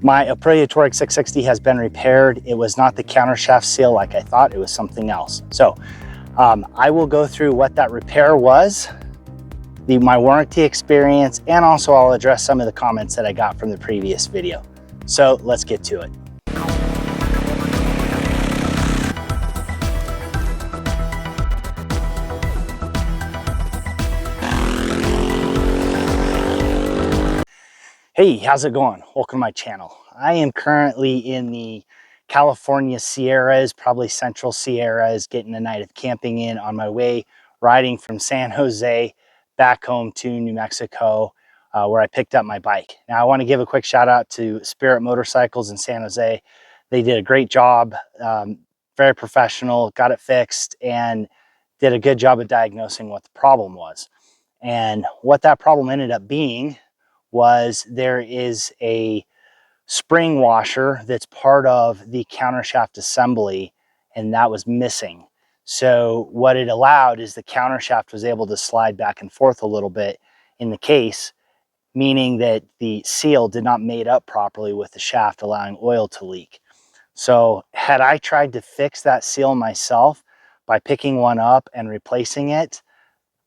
My Aprilia Tuareg 660 has been repaired. It was not the countershaft seal like I thought, it was something else. So I will go through what that repair was, my warranty experience, and also I'll address some of the comments that I got from the previous video. So let's get to it. Hey, how's it going? Welcome to my channel. I am currently in the California Sierras, probably Central Sierras, getting a night of camping in on my way, riding from San Jose back home to New Mexico, where I picked up my bike. Now I want to give a quick shout out to Spirit Motorcycles in San Jose. They did a great job, very professional, got it fixed, and did a good job of diagnosing what the problem was. And what that problem ended up being was there is a spring washer that's part of the countershaft assembly, and that was missing. So what it allowed is the countershaft was able to slide back and forth a little bit in the case, meaning that the seal did not mate up properly with the shaft, allowing oil to leak. So had I tried to fix that seal myself by picking one up and replacing it,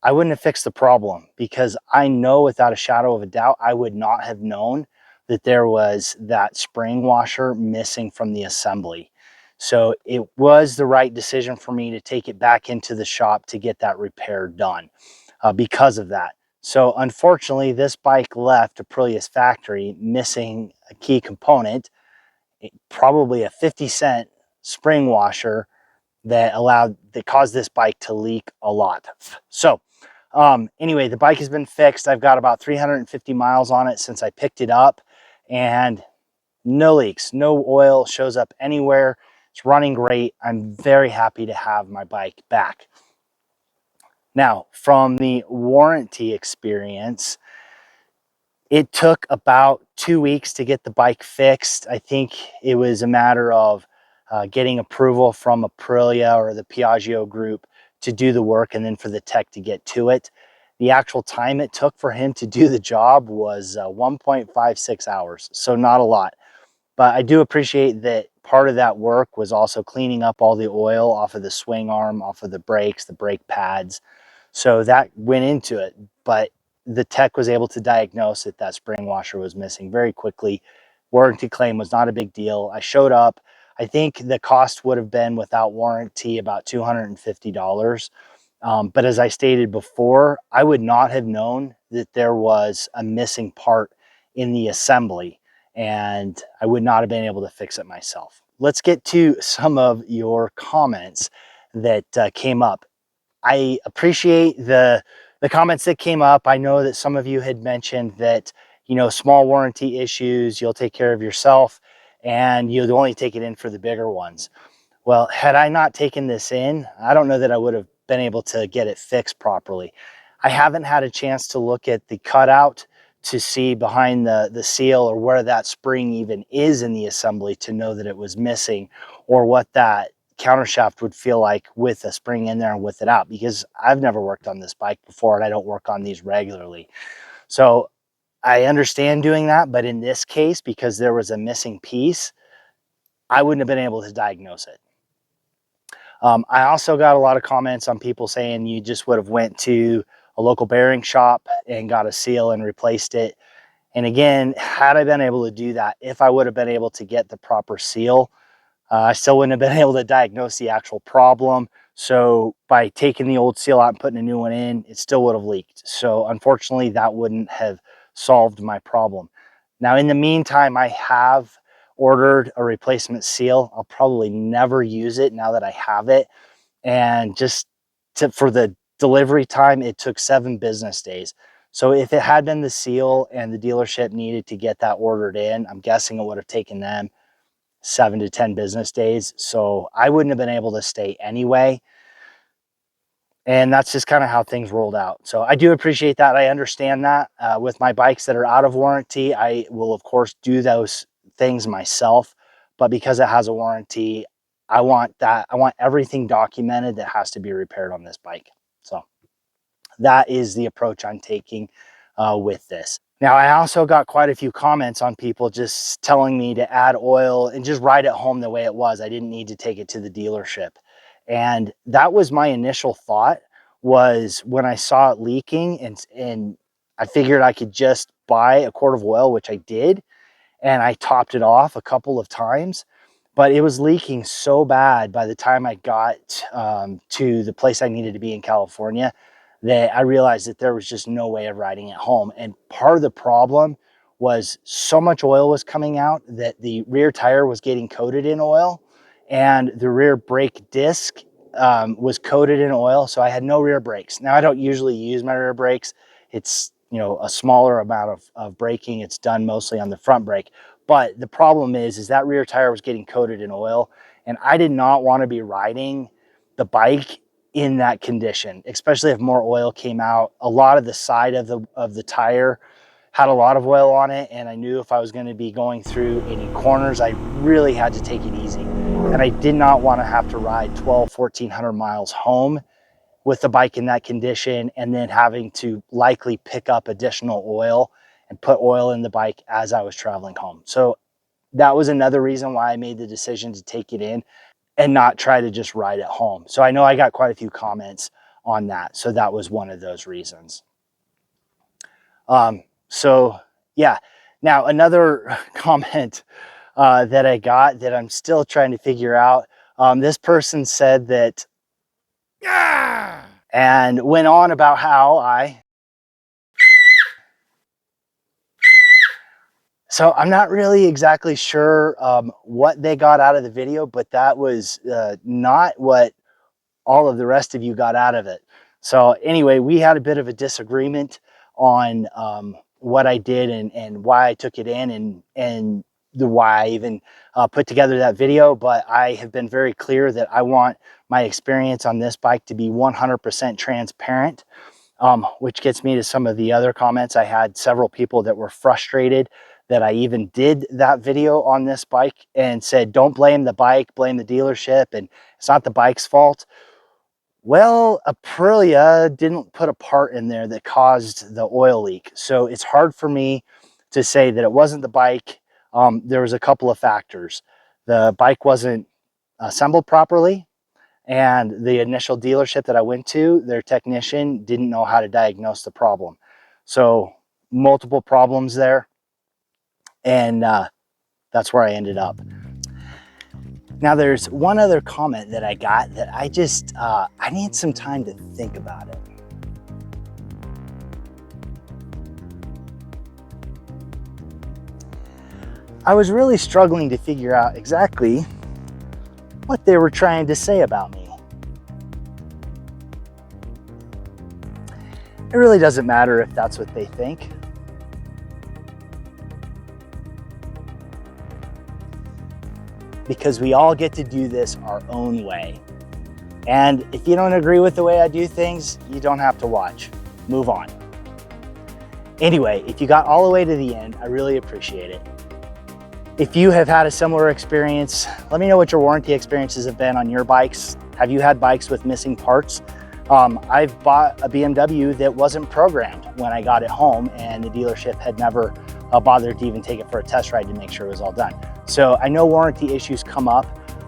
I wouldn't have fixed the problem, because I know without a shadow of a doubt, I would not have known that there was that spring washer missing from the assembly. So it was the right decision for me to take it back into the shop to get that repair done because of that. So unfortunately, this bike left Aprilia's factory missing a key component, probably a 50-cent spring washer that caused this bike to leak a lot. So anyway, the bike has been fixed. I've got about 350 miles on it since I picked it up, and no leaks, no oil shows up anywhere. It's running great. I'm very happy to have my bike back. Now, from the warranty experience, it took about 2 weeks to get the bike fixed. I think it was a matter of getting approval from Aprilia or the Piaggio group to do the work, and then for the tech to get to it. The actual time it took for him to do the job was 1.56 hours, so not a lot. But I do appreciate that part of that work was also cleaning up all the oil off of the swing arm, off of the brakes, the brake pads. So that went into it, but the tech was able to diagnose that that spring washer was missing very quickly. Warranty claim was not a big deal. I showed up. I think the cost would have been, without warranty, about $250. But as I stated before, I would not have known that there was a missing part in the assembly, and I would not have been able to fix it myself. Let's get to some of your comments that came up. I appreciate the comments that came up. I know that some of you had mentioned that, you know, small warranty issues, you'll take care of yourself, and you'll only take it in for the bigger ones. Well, had I not taken this in, I don't know that I would have been able to get it fixed properly. I haven't had a chance to look at the cutout to see behind the seal, or where that spring even is in the assembly, to know that it was missing, or what that countershaft would feel like with a spring in there and with it out, because I've never worked on this bike before and I don't work on these regularly. So I understand doing that, but in this case, because there was a missing piece, I wouldn't have been able to diagnose it. I also got a lot of comments on people saying you just would have went to a local bearing shop and got a seal and replaced it. And again, had I been able to do that, if I would have been able to get the proper seal, I still wouldn't have been able to diagnose the actual problem. So by taking the old seal out and putting a new one in, it still would have leaked. So unfortunately, that wouldn't have solved my problem. Now, in the meantime, I have ordered a replacement seal. I'll probably never use it now that I have it. And for the delivery time, it took 7 business days. So if it had been the seal and the dealership needed to get that ordered in, I'm guessing it would have taken them 7 to 10 business days. So I wouldn't have been able to stay anyway. And that's just kind of how things rolled out. So I do appreciate that. I understand that. With my bikes that are out of warranty, I will, of course, do those things myself. But because it has a warranty, I want everything documented that has to be repaired on this bike. So that is the approach I'm taking with this. Now, I also got quite a few comments on people just telling me to add oil and just ride it home the way it was. I didn't need to take it to the dealership. And that was my initial thought, was when I saw it leaking, and I figured I could just buy a quart of oil, which I did, and I topped it off a couple of times, but it was leaking so bad by the time I got to the place I needed to be in California that I realized that there was just no way of riding it home. And part of the problem was so much oil was coming out that the rear tire was getting coated in oil, and the rear brake disc was coated in oil. So I had no rear brakes. Now, I don't usually use my rear brakes. It's, you know, a smaller amount of braking. It's done mostly on the front brake. But the problem is that rear tire was getting coated in oil, and I did not want to be riding the bike in that condition, especially if more oil came out. A lot of the side of the tire had a lot of oil on it, and I knew if I was going to be going through any corners, I really had to take it easy. And I did not want to have to ride 1,400 miles home with the bike in that condition, and then having to likely pick up additional oil and put oil in the bike as I was traveling home. So that was another reason why I made the decision to take it in and not try to just ride it home. So I know I got quite a few comments on that. So that was one of those reasons. So yeah, now another comment that I got that I'm still trying to figure out. This person said that, and went on about how so I'm not really exactly sure what they got out of the video, but that was not what all of the rest of you got out of it. So anyway, we had a bit of a disagreement on what I did and why I took it in, and the why I even put together that video. But I have been very clear that I want my experience on this bike to be 100% transparent, which gets me to some of the other comments. I had several people that were frustrated that I even did that video on this bike and said, don't blame the bike, blame the dealership, and it's not the bike's fault. Well, Aprilia didn't put a part in there that caused the oil leak. So it's hard for me to say that it wasn't the bike. There was a couple of factors. The bike wasn't assembled properly, and the initial dealership that I went to, their technician didn't know how to diagnose the problem. So multiple problems there, and that's where I ended up. Now, there's one other comment that I got that I just, I need some time to think about it. I was really struggling to figure out exactly what they were trying to say about me. It really doesn't matter if that's what they think. Because we all get to do this our own way. And if you don't agree with the way I do things, you don't have to watch. Move on. Anyway, if you got all the way to the end, I really appreciate it. If you have had a similar experience, let me know what your warranty experiences have been on your bikes. Have you had bikes with missing parts? I've bought a BMW that wasn't programmed when I got it home, and the dealership had never bothered to even take it for a test ride to make sure it was all done. So I know warranty issues come up.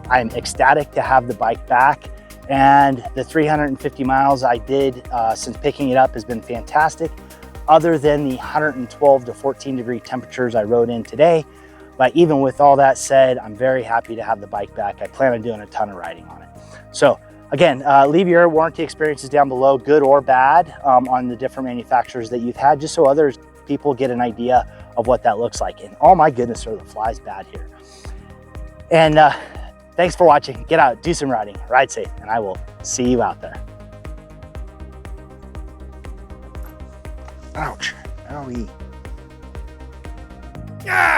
I'm ecstatic to have the bike back, and the 350 miles I did since picking it up has been fantastic, other than the 112 to 14 degree temperatures I rode in today. But even with all that said, I'm very happy to have the bike back. I plan on doing a ton of riding on it. So again, leave your warranty experiences down below, good or bad, on the different manufacturers that you've had, just so other people get an idea of what that looks like. And oh my goodness, are the flies bad here. And thanks for watching. Get out, do some riding, ride safe, and I will see you out there. Ouch, owie. Yeah!